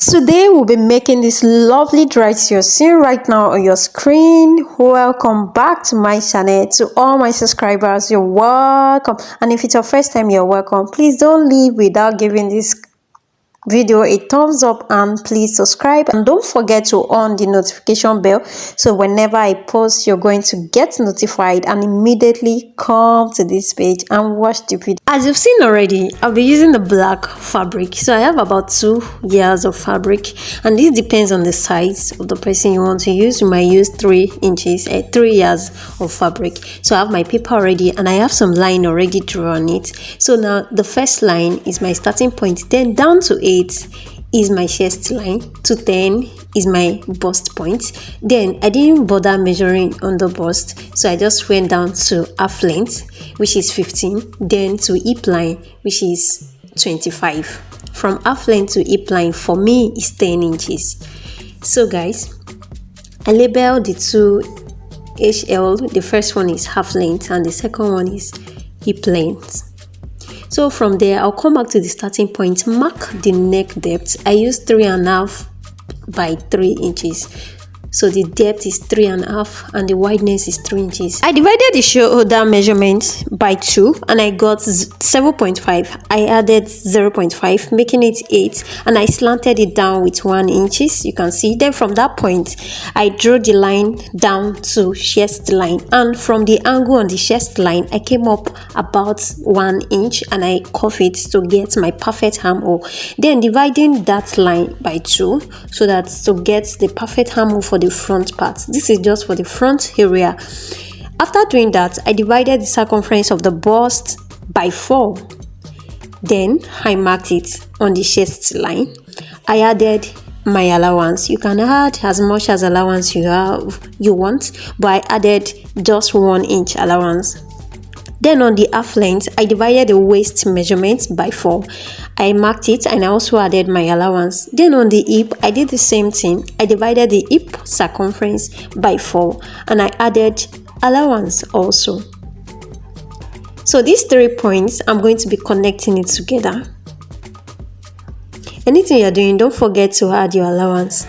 Today we'll be making this lovely dress you're seeing right now on your screen. Welcome back to my channel. To all my subscribers, you're welcome, and if it's your first time, you're welcome. Please don't leave without giving this video a thumbs up, and please subscribe, and don't forget to on the notification bell so whenever I post you're going to get notified and immediately come to this page and watch the video. As you've seen already, I'll be using the black fabric, so I have about 2 yards of fabric, and this depends on the size of the person you want to use. You might use 3 inches 3 yards of fabric. So I have my paper already and I have some line already drawn on it. So now the first line is my starting point, then down to 8 is my chest line, to 10 is my bust point. Then I didn't bother measuring on the bust, so I just went down to half length, which is 15, then to hip line, which is 25. From half length to hip line for me is 10 inches. So guys, I labeled the 2 HL. The first one is half length and the second one is hip length. So from there, I'll come back to the starting point, mark the neck depth. I use 3.5 by 3 inches. So the depth is 3.5 and the wideness is 3 inches. I divided the shoulder measurement by 2 and I got 7.5. I added 0.5, making it 8, and I slanted it down with 1 inches. You can see. Then from that point, I drew the line down to chest line, and from the angle on the chest line, I came up about 1 inch and I curved it to get my perfect armhole. Then dividing that line by 2 so that to get the perfect armhole for the front part. This is just for the front area. After doing that, I divided the circumference of the bust by 4. Then I marked it on the chest line. I added my allowance. You can add as much as allowance you want, but I added just 1 inch allowance. Then on the half length, I divided the waist measurement by 4. I marked it and I also added my allowance. Then on the hip, I did the same thing. I divided the hip circumference by 4 and I added allowance also. So these 3 points, I'm going to be connecting it together. Anything you're doing, don't forget to add your allowance.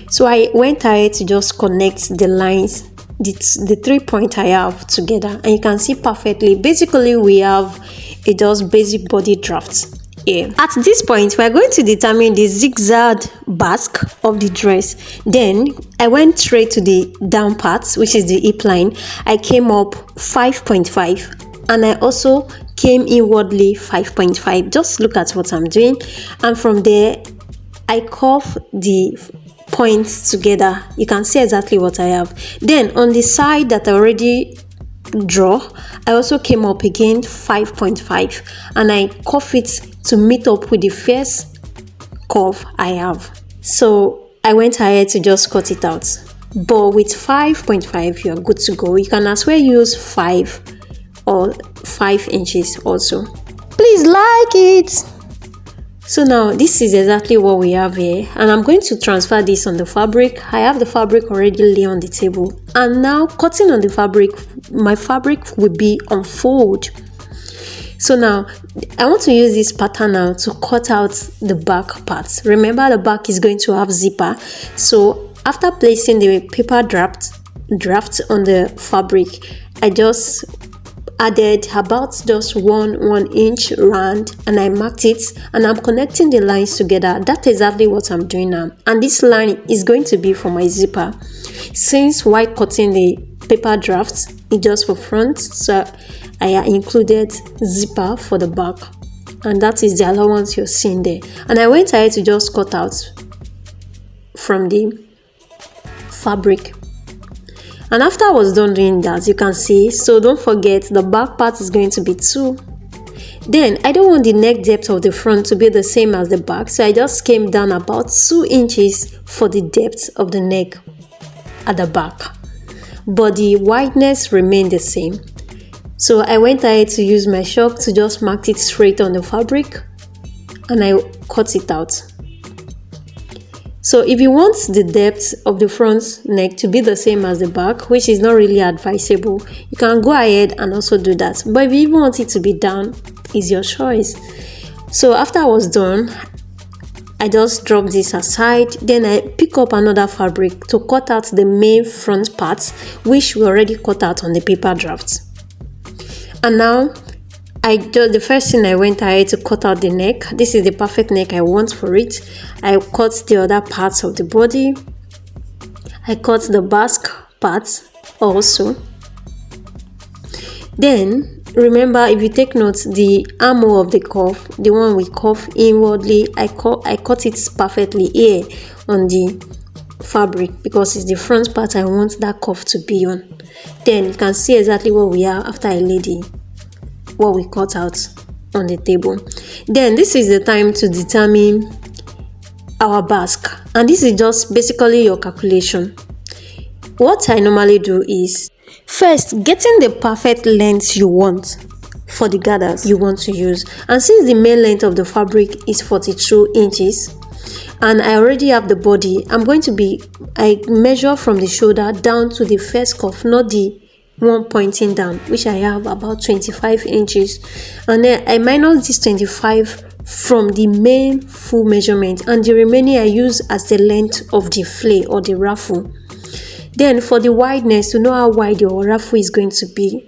So I went ahead to just connect the lines, the 3 points I have together, and you can see perfectly. Basically, we have a just basic body draft here. At this point, we are going to determine the zigzag basque of the dress. Then I went straight to the down part, which is the hip line. I came up 5.5 and I also came inwardly 5.5. Just look at what I'm doing, and from there I curve the points together. You can see exactly what I have. Then on the side that I already draw, I also came up again 5.5 and I curve it to meet up with the first curve I have. So I went ahead to just cut it out, but with 5.5 you're good to go. You can as well use 5 or 5 inches also. Please like it. So now this is exactly what we have here, and I'm going to transfer this on the fabric. I have the fabric already lay on the table, and now cutting on the fabric, my fabric will be on fold. So now I want to use this pattern now to cut out the back part. Remember, the back is going to have zipper. So after placing the paper draft on the fabric, I just added about just 1 inch round and I marked it, and I'm connecting the lines together. That's exactly what I'm doing now, and this line is going to be for my zipper. Since while cutting the paper draft, it's just for front, so I included zipper for the back, and that is the allowance you're seeing there. And I went ahead to just cut out from the fabric. And after I was done doing that, you can see, so don't forget the back part is going to be 2. Then I don't want the neck depth of the front to be the same as the back, so I just came down about 2 inches for the depth of the neck at the back, but the wideness remained the same. So I went ahead to use my chalk to just mark it straight on the fabric and I cut it out. So if you want the depth of the front neck to be the same as the back, which is not really advisable, you can go ahead and also do that. But if you even want it to be down, it's your choice. So after I was done, I just drop this aside. Then I pick up another fabric to cut out the main front part, which we already cut out on the paper draft. And now the first thing I went ahead to cut out the neck. This is the perfect neck I want for it. I cut the other parts of the body. I cut the basque parts also. Then remember, if you take note, the armhole of the cuff, the one we cuff inwardly, I cut it perfectly here on the fabric because it's the front part I want that cuff to be on. Then you can see exactly what we are after I laid what we cut out on the table. Then this is the time to determine our basque, and this is just basically your calculation. What I normally do is first getting the perfect length you want for the gathers you want to use, and since the main length of the fabric is 42 inches and I already have the body, I measure from the shoulder down to the first cuff, not the one pointing down, which I have about 25 inches, and then I minus this 25 from the main full measurement, and the remaining I use as the length of the flay or the ruffle. Then for the wideness, to know how wide your ruffle is going to be,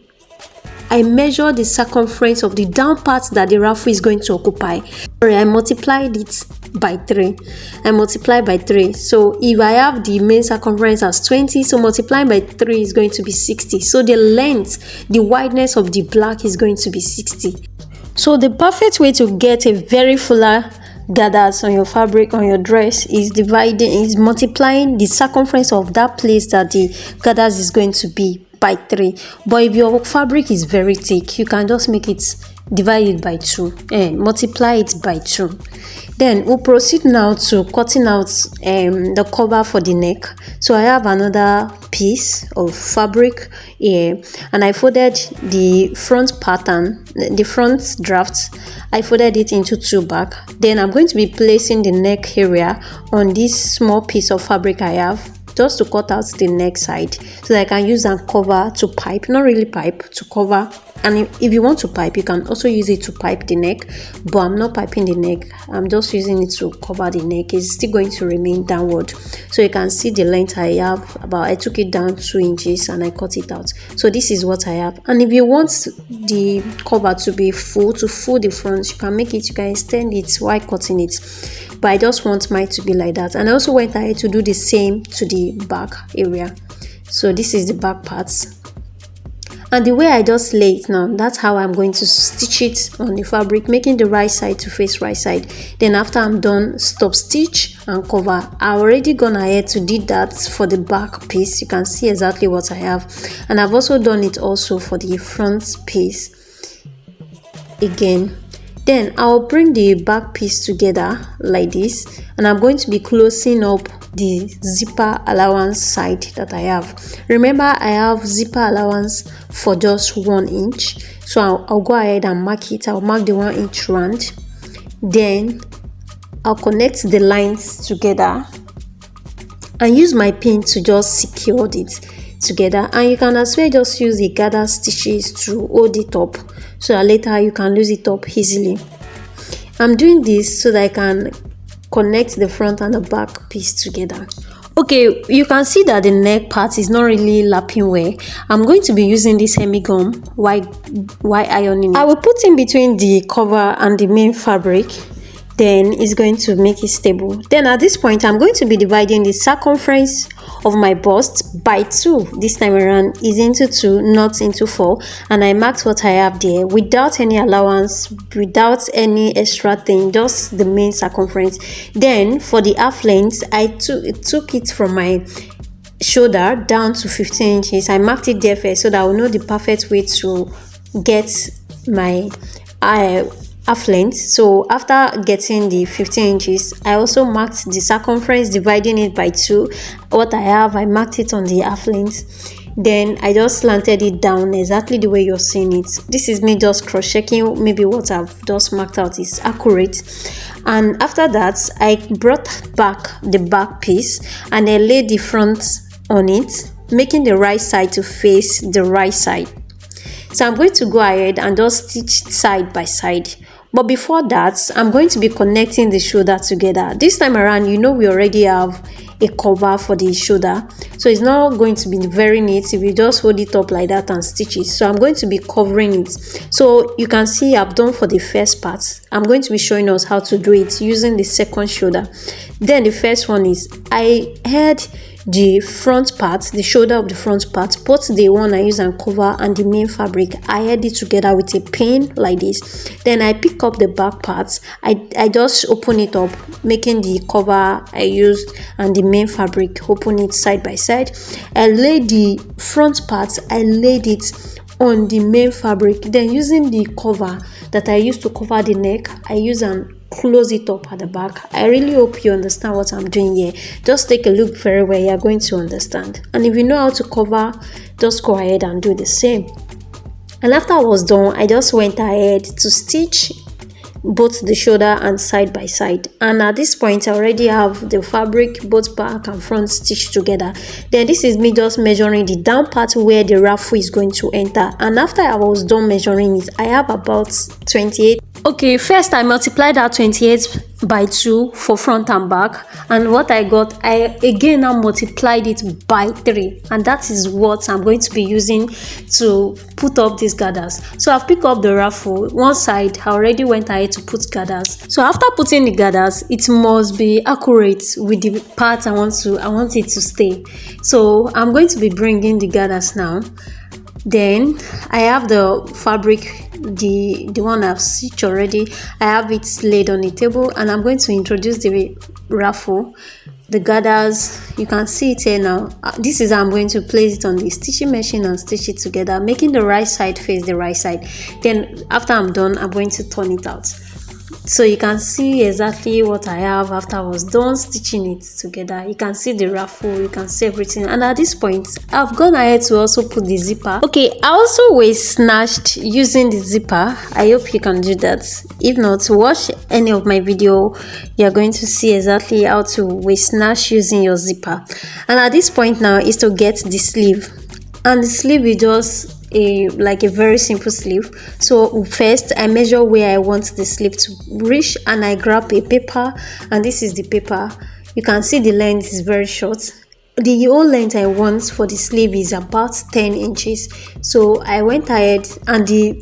I measure the circumference of the down part that the ruffle is going to occupy. I multiplied it by 3. I multiply by 3. So if I have the main circumference as 20, so multiplying by 3 is going to be 60. So the length, the wideness of the black is going to be 60. So the perfect way to get a very fuller gathers on your fabric, on your dress, is multiplying the circumference of that place that the gathers is going to be by 3. But if your fabric is very thick, you can just divide it by 2 and multiply it by 2. Then we'll proceed now to cutting out the cover for the neck. So I have another piece of fabric here, and I folded the front pattern, the front draft. I folded it into 2 back. Then I'm going to be placing the neck area on this small piece of fabric I have, just to cut out the neck side so that I can use and cover to pipe, not really pipe, to cover. And if you want to pipe, you can also use it to pipe the neck, but I'm not piping the neck, I'm just using it to cover the neck. It's still going to remain downward, so you can see the length I have. I took it down 2 inches and I cut it out. So this is what I have. And if you want the cover to be full, to full the front, you can make it, you can extend it while cutting it, but I just want mine to be like that. And I also went ahead to do the same to the back area. So this is the back parts, and the way I just lay it now, that's how I'm going to stitch it on the fabric, making the right side to face right side. Then after I'm done, stop stitch and cover. I already gone ahead to do that for the back piece. You can see exactly what I have, and I've also done it also for the front piece again. Then I'll bring the back piece together like this, and I'm going to be closing up the zipper allowance side that I have. Remember, I have zipper allowance for just 1 inch, so I'll go ahead and mark it. I'll mark the 1 inch round. Then I'll connect the lines together and use my pin to just secure it together. And you can as well just use the gather stitches to hold it up, so that later you can lose it up easily. I'm doing this so that I can connect the front and the back piece together. Okay, you can see that the neck part is not really lapping well. I'm going to be using this hemi gum while ironing it. I will put in between the cover and the main fabric, then it's going to make it stable. Then at this point, I'm going to be dividing the circumference of my bust by 2. This time around is into 2, not into 4, and I marked what I have there without any allowance, without any extra thing, just the main circumference. Then for the half length, I took it from my shoulder down to 15 inches. I marked it there first so that I will know the perfect way to get my half length. So after getting the 15 inches, I also marked the circumference, dividing it by 2. What I have, I marked it on the half length. Then I just slanted it down exactly the way you're seeing it. This is me just cross-checking maybe what I've just marked out is accurate. And after that, I brought back the back piece and I laid the front on it, making the right side to face the right side. So I'm going to go ahead and just stitch side by side. But before that, I'm going to be connecting the shoulder together. This time around, you know, we already have a cover for the shoulder, so it's not going to be very neat if you just hold it up like that and stitch it. So I'm going to be covering it. So you can see I've done for the first part. I'm going to be showing us how to do it using the second shoulder. Then the first one is I had the front part, the shoulder of the front part, both the one I use and cover and the main fabric, I had it together with a pin like this. Then I pick up the back parts, I just open it up, making the cover I used and the main fabric, open it side by side. I laid the front part, I laid it on the main fabric. Then using the cover that I used to cover the neck, I use and close it up at the back. I really hope you understand what I'm doing here. Just take a look very well, you're going to understand. And if you know how to cover, just go ahead and do the same. And after I was done, I just went ahead to stitch both the shoulder and side by side. And at this point, I already have the fabric, both back and front stitched together. Then this is me just measuring the down part where the ruffle is going to enter. And after I was done measuring it, I have about 28. Okay, first I multiplied that 28 by 2 for front and back, and what I got, I again now multiplied it by 3, and that is what I'm going to be using to put up these gathers. So I've picked up the ruffle, one side I already went ahead to put gathers. So after putting the gathers, it must be accurate with the part I want it to stay. So I'm going to be bringing the gathers now. Then I have the fabric, the one I've stitched already. I have it laid on the table, and I'm going to introduce the ruffle, the gathers. You can see it here now. This is how I'm going to place it on the stitching machine and stitch it together, making the right side face the right side. Then after I'm done, I'm going to turn it out. So you can see exactly what I have after I was done stitching it together. You can see the ruffle, you can see everything. And at this point, I've gone ahead to also put the zipper. Okay, I also waist snatched using the zipper. I hope you can do that. If not, watch any of my video. You're going to see exactly how to waist snatch using your zipper. And at this point now is to get the sleeve. And the sleeve is just like a very simple sleeve. So first I measure where I want the sleeve to reach, and I grab a paper, and this is the paper. You can see the length is very short. The whole length I want for the sleeve is about 10 inches. So I went ahead, and the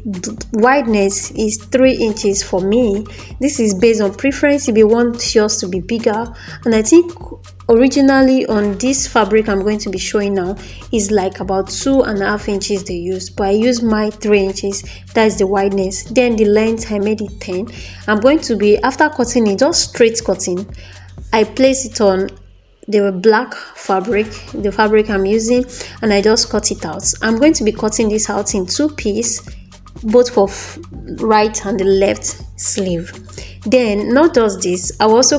wideness is 3 inches for me. This is based on preference if you want yours to be bigger. And I think originally on this fabric I'm going to be showing now is like about 2.5 inches they used, but I used my 3 inches. That is the wideness. Then the length I made it 10. I'm going to be, after cutting it, just straight cutting, I place it on the black fabric, the fabric I'm using, and I just cut it out. I'm going to be cutting this out in 2 pieces, both for right and the left sleeve. Then not just this, I will also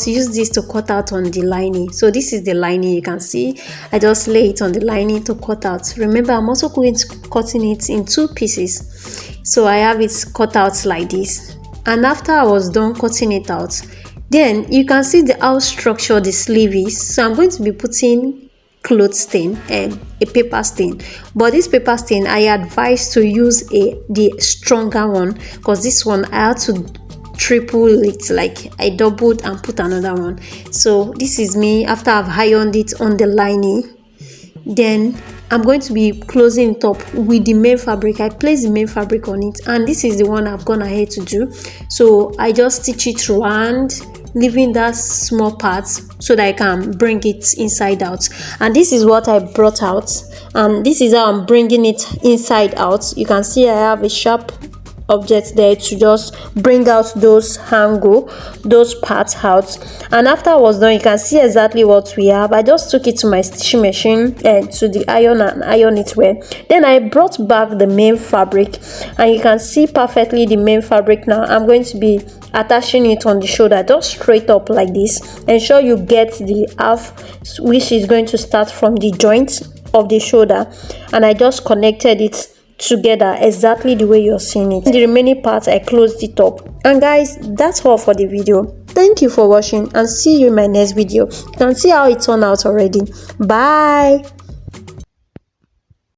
use this to cut out on the lining. So this is the lining, you can see I just lay it on the lining to cut out. Remember, I'm also going to cutting it in 2 pieces, so I have it cut out like this. And after I was done cutting it out, then you can see how structured the sleeve is. So I'm going to be putting cloth stain and a paper stain, but this paper stain I advise to use the stronger one, because this one I had to triple it, like I doubled and put another one. So this is me after I've ironed it on the lining. Then I'm going to be closing it up with the main fabric. I place the main fabric on it, and this is the one I've gone ahead to do. So I just stitch it round, leaving that small part so that I can bring it inside out. And this is what I brought out, and this is how I'm bringing it inside out. You can see I have a sharp object there to just bring out those parts out. And after I was done, you can see exactly what we have. I just took it to my stitching machine and to the iron and iron it well. Then I brought back the main fabric, and you can see perfectly the main fabric. Now I'm going to be attaching it on the shoulder, just straight up like this. Ensure you get the half, which is going to start from the joint of the shoulder, and I just connected it together exactly the way you're seeing it. The remaining part I closed it up. And guys, that's all for the video. Thank you for watching, and see you in my next video. You can see how it turned out already. Bye.